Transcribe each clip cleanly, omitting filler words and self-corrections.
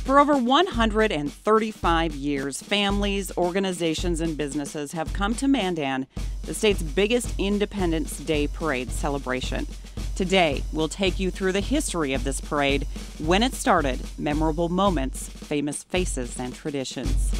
For over 135 years, families, organizations, and businesses have come to Mandan, the state's biggest Independence Day parade celebration. Today, we'll take you through the history of this parade, when it started, memorable moments, famous faces, and traditions.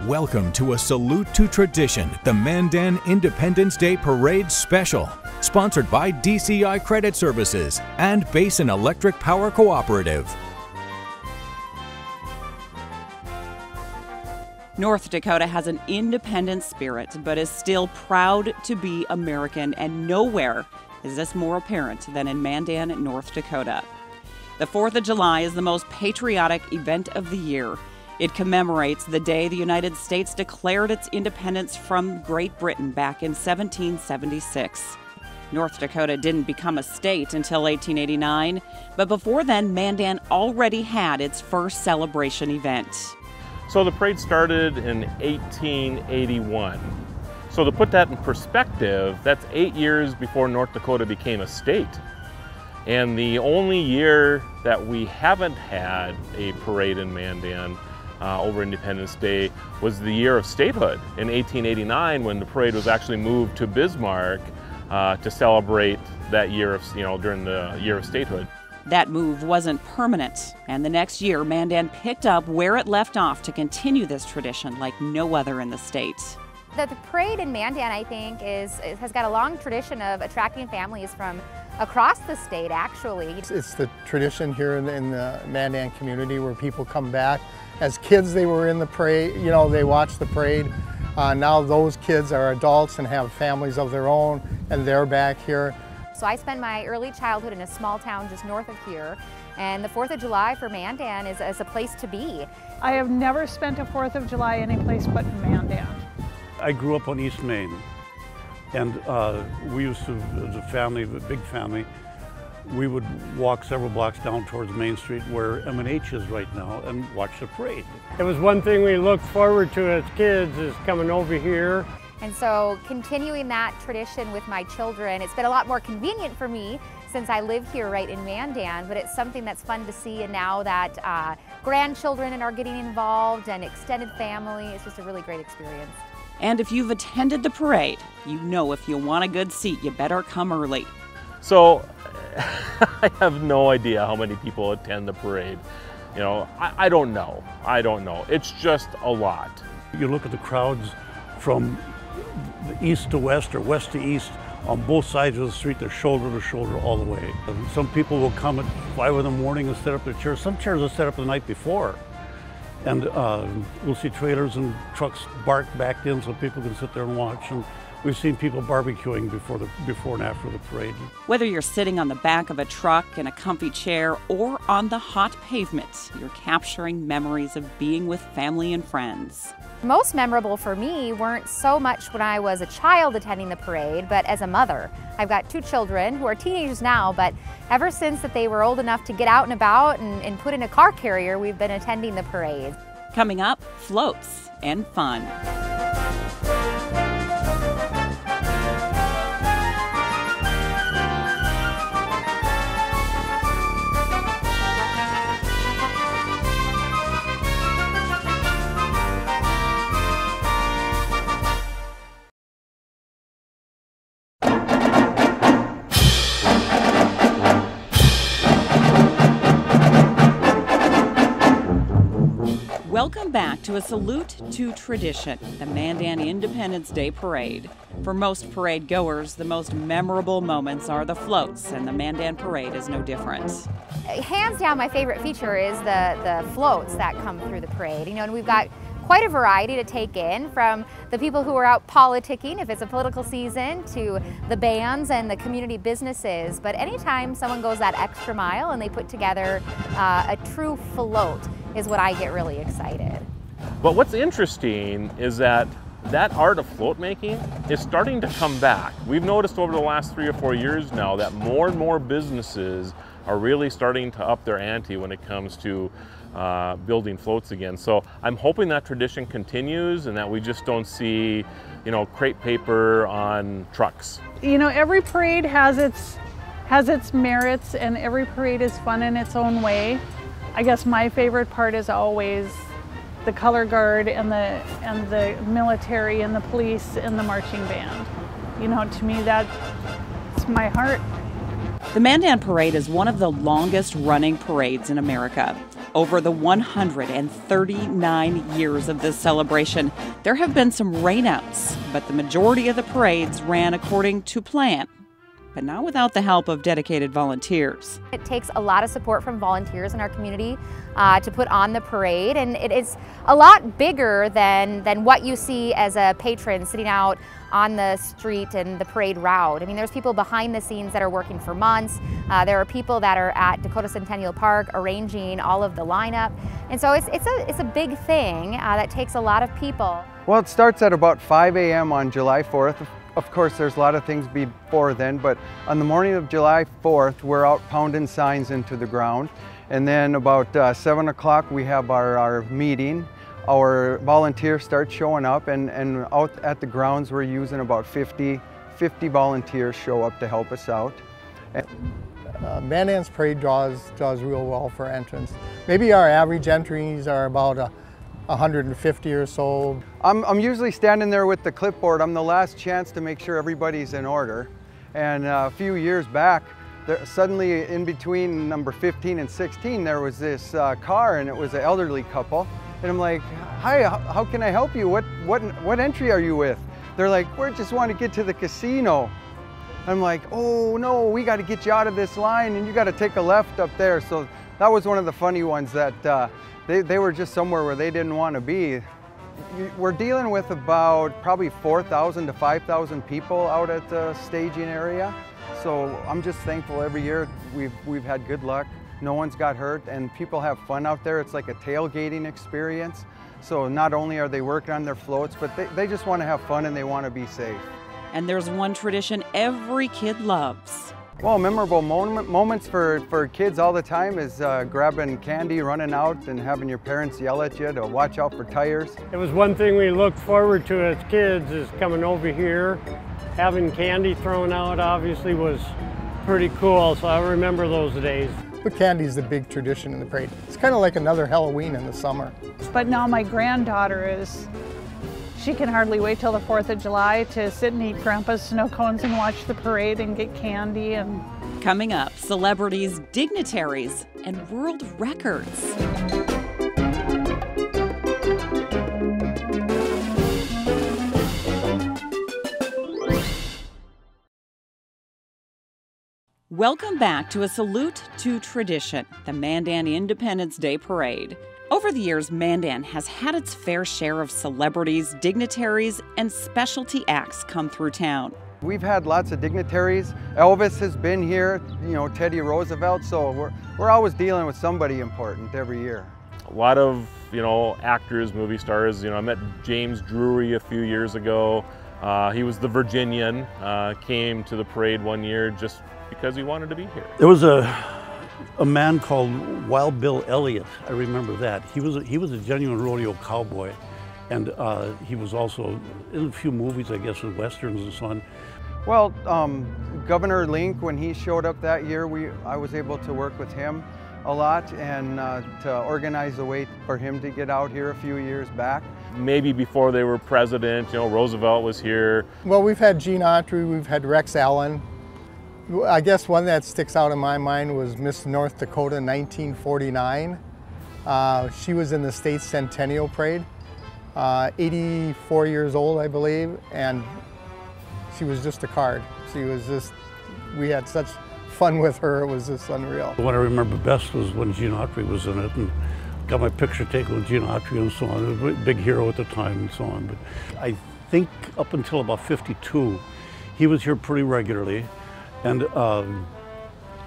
Welcome to a Salute to Tradition, the Mandan Independence Day Parade Special, sponsored by DCI Credit Services and Basin Electric Power Cooperative. North Dakota has an independent spirit, but is still proud to be American, and nowhere is this more apparent than in Mandan, North Dakota. The 4th of July is the most patriotic event of the year. It commemorates the day the United States declared its independence from Great Britain back in 1776. North Dakota didn't become a state until 1889, but before then, Mandan already had its first celebration event. So the parade started in 1881. So to put that in perspective, that's 8 years before North Dakota became a state. And the only year that we haven't had a parade in Mandan over Independence Day was the year of statehood in 1889, when the parade was actually moved to Bismarck to celebrate that year of, during the year of statehood. That move wasn't permanent, and the next year Mandan picked up where it left off to continue this tradition like no other in the state. The parade in Mandan, I think, has got a long tradition of attracting families from across the state, actually. It's the tradition here in the Mandan community where people come back. As kids, they were in the parade, they watched the parade. Now those kids are adults and have families of their own, and they're back here. So I spent my early childhood in a small town just north of here, and the 4th of July for Mandan is a place to be. I have never spent a 4th of July anyplace but in Mandan. I grew up on East Main, and we used to, as a family, a big family, we would walk several blocks down towards Main Street where M&H is right now and watch the parade. It was one thing we looked forward to as kids, is coming over here. And so continuing that tradition with my children, it's been a lot more convenient for me since I live here right in Mandan, but it's something that's fun to see, and now that grandchildren are getting involved and extended family, it's just a really great experience. And if you've attended the parade, you know if you want a good seat, you better come early. So I have no idea how many people attend the parade. I don't know. It's just a lot. You look at the crowds from the east to west or west to east on both sides of the street. They're shoulder to shoulder all the way. Some people will come at 5 in the morning and set up their chairs. Some chairs are set up the night before. And we'll see trailers and trucks backed in so people can sit there and watch. And we've seen people barbecuing before and after the parade. Whether you're sitting on the back of a truck in a comfy chair or on the hot pavement, you're capturing memories of being with family and friends. Most memorable for me weren't so much when I was a child attending the parade, but as a mother. I've got 2 children who are teenagers now, but ever since that they were old enough to get out and about and put in a car carrier, we've been attending the parade. Coming up, floats and fun. Welcome back to a Salute to Tradition, the Mandan Independence Day Parade. For most parade goers, the most memorable moments are the floats, and the Mandan Parade is no different. Hands down, my favorite feature is the floats that come through the parade. And we've got quite a variety to take in, from the people who are out politicking, if it's a political season, to the bands and the community businesses. But anytime someone goes that extra mile and they put together a true float is what I get really excited. But what's interesting is that art of float making is starting to come back. We've noticed over the last 3 or 4 years now that more and more businesses are really starting to up their ante when it comes to building floats again. So I'm hoping that tradition continues and that we just don't see crepe paper on trucks. You know, every parade has its merits, and every parade is fun in its own way. I guess my favorite part is always the color guard and the military and the police and the marching band. You know, to me, that's my heart. The Mandan Parade is one of the longest running parades in America. Over the 139 years of this celebration, there have been some rainouts, but the majority of the parades ran according to plan, but not without the help of dedicated volunteers. It takes a lot of support from volunteers in our community to put on the parade, and it is a lot bigger than what you see as a patron sitting out on the street and the parade route. I mean, there's people behind the scenes that are working for months. There are people that are at Dakota Centennial Park arranging all of the lineup, and so it's a big thing that takes a lot of people. Well, it starts at about 5 a.m. on July 4th. Of course, there's a lot of things before then, but on the morning of July 4th, we're out pounding signs into the ground. And then about 7 o'clock, we have our meeting. Our volunteers start showing up, and out at the grounds, we're using about 50 volunteers show up to help us out. Mandan's parade does real well for entrance. Maybe our average entries are about 150 or so. I'm usually standing there with the clipboard. I'm the last chance to make sure everybody's in order. And a few years back, suddenly in between number 15 and 16, there was this car, and it was an elderly couple. And I'm like, hi, how can I help you? What entry are you with? They're like, we just want to get to the casino. I'm like, oh no, we got to get you out of this line, and you got to take a left up there. So that was one of the funny ones that they were just somewhere where they didn't want to be. We're dealing with about probably 4,000 to 5,000 people out at the staging area. So I'm just thankful every year we've had good luck. No one's got hurt, and people have fun out there. It's like a tailgating experience. So not only are they working on their floats, but they just want to have fun and they want to be safe. And there's one tradition every kid loves. Well, memorable moments for kids all the time is grabbing candy, running out, and having your parents yell at you to watch out for tires. It was one thing we looked forward to as kids, is coming over here. Having candy thrown out obviously was pretty cool, so I remember those days. But candy is the big tradition in the parade. It's kind of like another Halloween in the summer. But now my granddaughter she can hardly wait till the 4th of July to sit and eat Grandpa's snow cones and watch the parade and get candy. And coming up, celebrities, dignitaries, and world records. Welcome back to A Salute to Tradition, the Mandan Independence Day Parade. Over the years, Mandan has had its fair share of celebrities, dignitaries, and specialty acts come through town. We've had lots of dignitaries. Elvis has been here, Teddy Roosevelt, so we're always dealing with somebody important every year. A lot of, actors, movie stars. I met James Drury a few years ago. He was the Virginian, came to the parade one year just because he wanted to be here. There was a man called Wild Bill Elliott. I remember that. He was a genuine rodeo cowboy, and he was also in a few movies, I guess, with westerns and so on. Well, Governor Link, when he showed up that year, I was able to work with him a lot and to organize a way for him to get out here a few years back. Maybe before they were president, Roosevelt was here. Well, we've had Gene Autry, we've had Rex Allen. I guess one that sticks out in my mind was Miss North Dakota 1949. She was in the state centennial parade, 84 years old, I believe, and she was just a card. We had such fun with her, it was just unreal. What I remember best was when Gene Autry was in it, and got my picture taken with Gene Autry and so on. He was a big hero at the time and so on. But I think up until about 52, he was here pretty regularly. And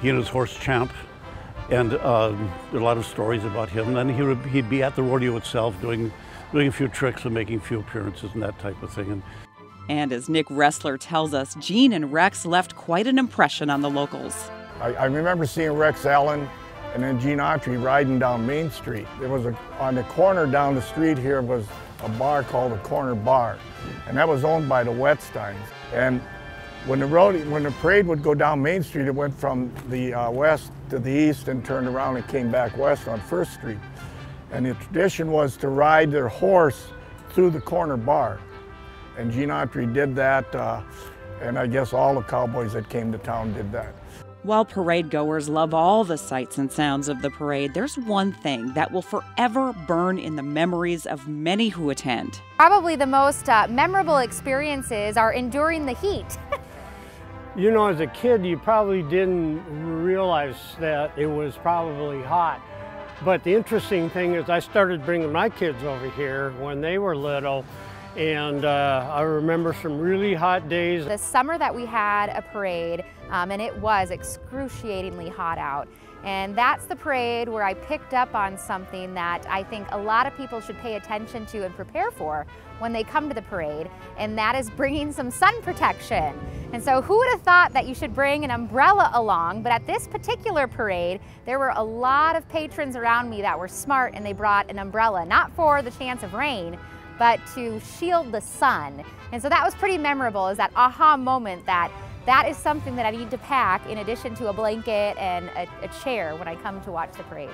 he and his horse Champ, and there are a lot of stories about him. And then he'd be at the rodeo itself doing a few tricks and making a few appearances and that type of thing. And as Nick Ressler tells us, Gene and Rex left quite an impression on the locals. I remember seeing Rex Allen and then Gene Autry riding down Main Street. There was on the corner down the street here was a bar called the Corner Bar, and that was owned by the Wetsteins. And when the parade would go down Main Street, it went from the west to the east and turned around and came back west on First Street. And the tradition was to ride their horse through the Corner Bar. And Gene Autry did that, and I guess all the cowboys that came to town did that. While parade goers love all the sights and sounds of the parade, there's one thing that will forever burn in the memories of many who attend. Probably the most memorable experiences are enduring the heat. You know, as a kid, you probably didn't realize that it was probably hot. But the interesting thing is I started bringing my kids over here when they were little, and I remember some really hot days. The summer that we had a parade, and it was excruciatingly hot out. And that's the parade where I picked up on something that I think a lot of people should pay attention to and prepare for when they come to the parade, and that is bringing some sun protection. And so who would have thought that you should bring an umbrella along? But at this particular parade, there were a lot of patrons around me that were smart, and they brought an umbrella, not for the chance of rain, but to shield the sun. And so that was pretty memorable, is that aha moment that is something that I need to pack in addition to a blanket and a chair when I come to watch the parade.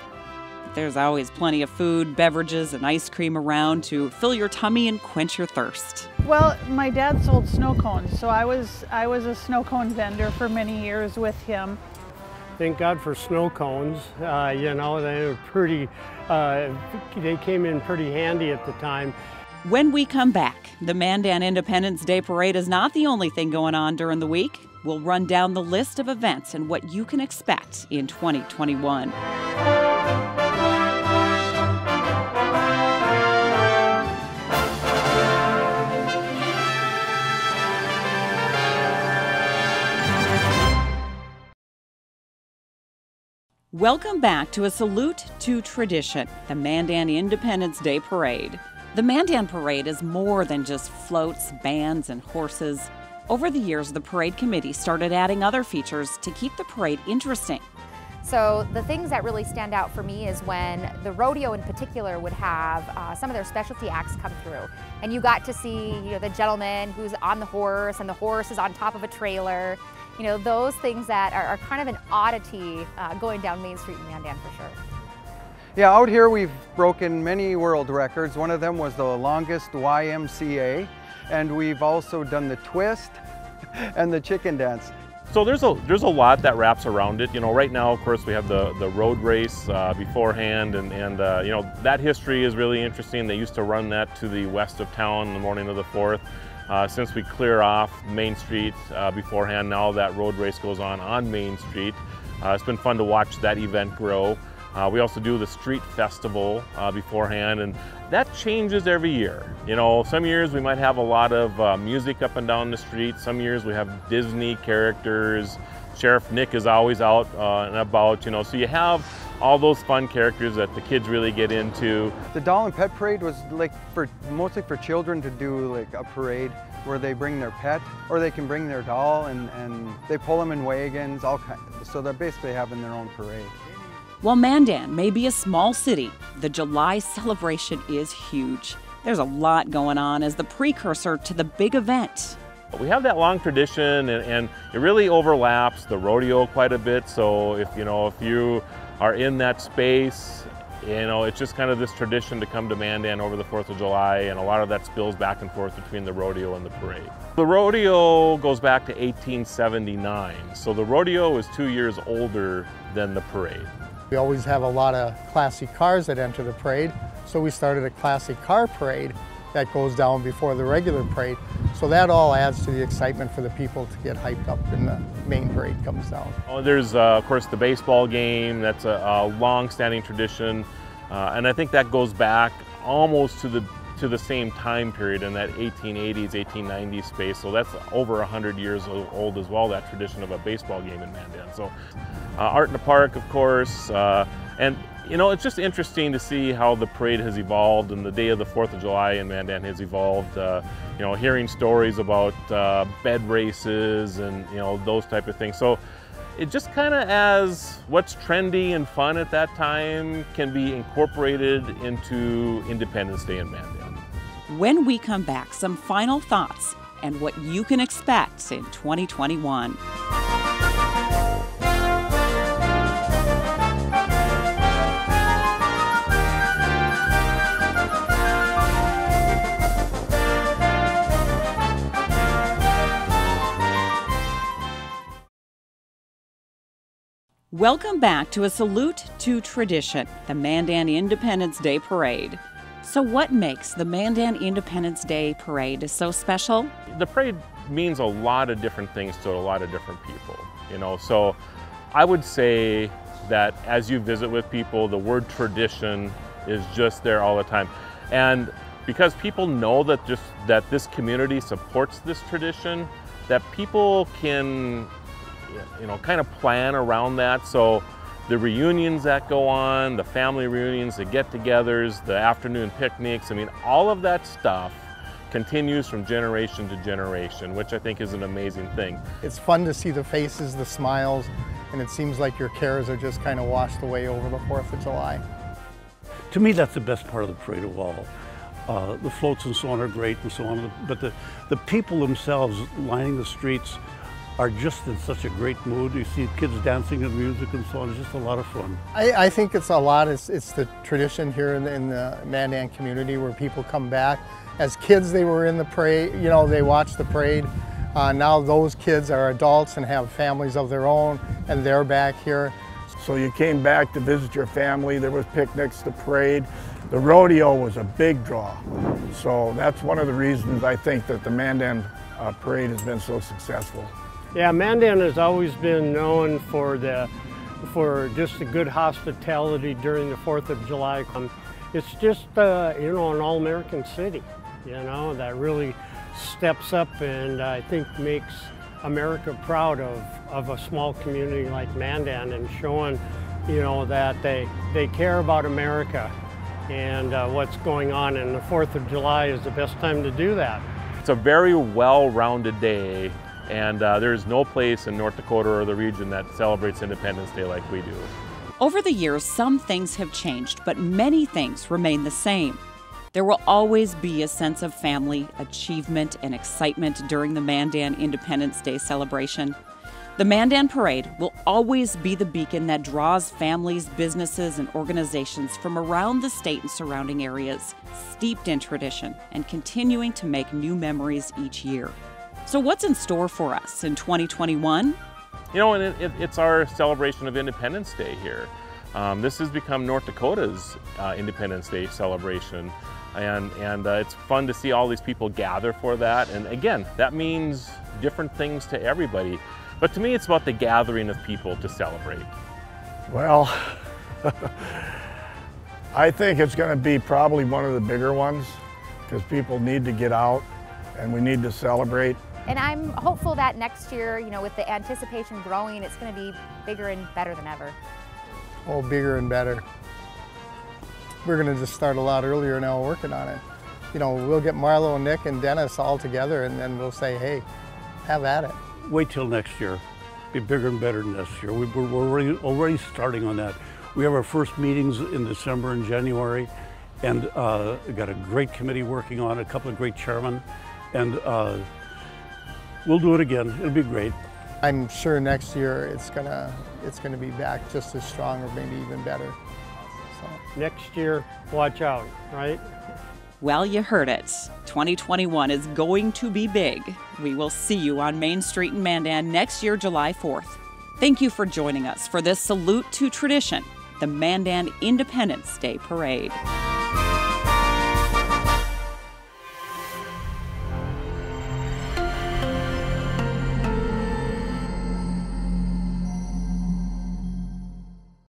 There's always plenty of food, beverages, and ice cream around to fill your tummy and quench your thirst. Well, my dad sold snow cones, so I was a snow cone vendor for many years with him. Thank God for snow cones. You know, they were pretty, they came in pretty handy at the time. When we come back, the Mandan Independence Day Parade is not the only thing going on during the week. We'll run down the list of events and what you can expect in 2021. Welcome back to a salute to tradition, the Mandan Independence Day Parade. The Mandan Parade is more than just floats, bands, and horses. Over the years, the parade committee started adding other features to keep the parade interesting. So the things that really stand out for me is when the rodeo in particular would have some of their specialty acts come through. And you got to see, you know, the gentleman who's on the horse and the horse is on top of a trailer. You know, those things that are kind of an oddity going down Main Street in Mandan for sure. Yeah, out here we've broken many world records. One of them was the longest YMCA, and we've also done the twist and the chicken dance. So there's a lot that wraps around it. You know, right now, of course, we have the road race beforehand, and you know, that history is really interesting. They used to run that to the west of town on the morning of the 4th. Since we clear off Main Street beforehand, now that road race goes on Main Street. It's been fun to watch that event grow. We also do the street festival beforehand, and that changes every year. You know, some years we might have a lot of music up and down the street. Some years we have Disney characters. Sheriff Nick is always out and about, you know, so you have all those fun characters that the kids really get into. The Doll and Pet Parade was like mostly for children to do like a parade where they bring their pet, or they can bring their doll, and they pull them in wagons, all kinds. So they're basically having their own parade. While Mandan may be a small city, the July celebration is huge. There's a lot going on as the precursor to the big event. We have that long tradition, and it really overlaps the rodeo quite a bit. So if you are in that space, you know, it's just kind of this tradition to come to Mandan over the 4th of July, and a lot of that spills back and forth between the rodeo and the parade. The rodeo goes back to 1879, so the rodeo is 2 years older than the parade. We always have a lot of classic cars that enter the parade, so we started a classic car parade that goes down before the regular parade. So that all adds to the excitement for the people to get hyped up when the main parade comes down. Oh, there's, of course, the baseball game. That's a long-standing tradition, and I think that goes back almost to the same time period in that 1880s, 1890s space. So that's over 100 years old as well, that tradition of a baseball game in Mandan. So Art in the Park, of course, and you know, it's just interesting to see how the parade has evolved, and the day of the 4th of July in Mandan has evolved. You know, hearing stories about bed races and, you know, those type of things. So it just kind of, as what's trendy and fun at that time, can be incorporated into Independence Day in Mandan. When we come back, some final thoughts and what you can expect in 2021. Welcome back to a Salute to Tradition, the Mandan Independence Day Parade. So what makes the Mandan Independence Day Parade so special? The parade means a lot of different things to a lot of different people, so I would say that as you visit with people, the word tradition is just there all the time. And because people know that this community supports this tradition, that people can kind of plan around that. So the reunions that go on, the family reunions, the get-togethers, the afternoon picnics, all of that stuff continues from generation to generation, which I think is an amazing thing. It's fun to see the faces, the smiles, and it seems like your cares are just kind of washed away over the 4th of July. To me, that's the best part of the parade of all. The floats and so on are great and so on, but the people themselves lining the streets are just in such a great mood. You see kids dancing and music and so on. It's just a lot of fun. I think it's it's the tradition here in the Mandan community where people come back. As kids, they were in the parade, they watched the parade. Now those kids are adults and have families of their own, and they're back here. So you came back to visit your family. There was picnics, the parade. The rodeo was a big draw. So that's one of the reasons I think that the Mandan parade has been so successful. Yeah, Mandan has always been known for just the good hospitality during the 4th of July. It's just an all-American city, that really steps up and I think makes America proud of a small community like Mandan, and showing, that they care about America and what's going on, and the 4th of July is the best time to do that. It's a very well-rounded day. And there's no place in North Dakota or the region that celebrates Independence Day like we do. Over the years, some things have changed, but many things remain the same. There will always be a sense of family, achievement, and excitement during the Mandan Independence Day celebration. The Mandan Parade will always be the beacon that draws families, businesses, and organizations from around the state and surrounding areas, steeped in tradition and continuing to make new memories each year. So what's in store for us in 2021? And it's our celebration of Independence Day here. This has become North Dakota's Independence Day celebration. And it's fun to see all these people gather for that. And again, that means different things to everybody. But to me, it's about the gathering of people to celebrate. Well, I think it's going to be probably one of the bigger ones because people need to get out and we need to celebrate. And I'm hopeful that next year, with the anticipation growing, it's going to be bigger and better than ever. Oh, bigger and better. We're going to just start a lot earlier now working on it. We'll get Marlo and Nick and Dennis all together, and then we'll say, hey, have at it. Wait till next year. Be bigger and better than this year. We're already starting on that. We have our first meetings in December and January, and we've got a great committee working on it, a couple of great chairmen, and we'll do it again. It'll be great. I'm sure next year it's gonna be back just as strong or maybe even better. So. Next year, watch out, right? Well, you heard it. 2021 is going to be big. We will see you on Main Street in Mandan next year, July 4th. Thank you for joining us for this Salute to Tradition, the Mandan Independence Day Parade.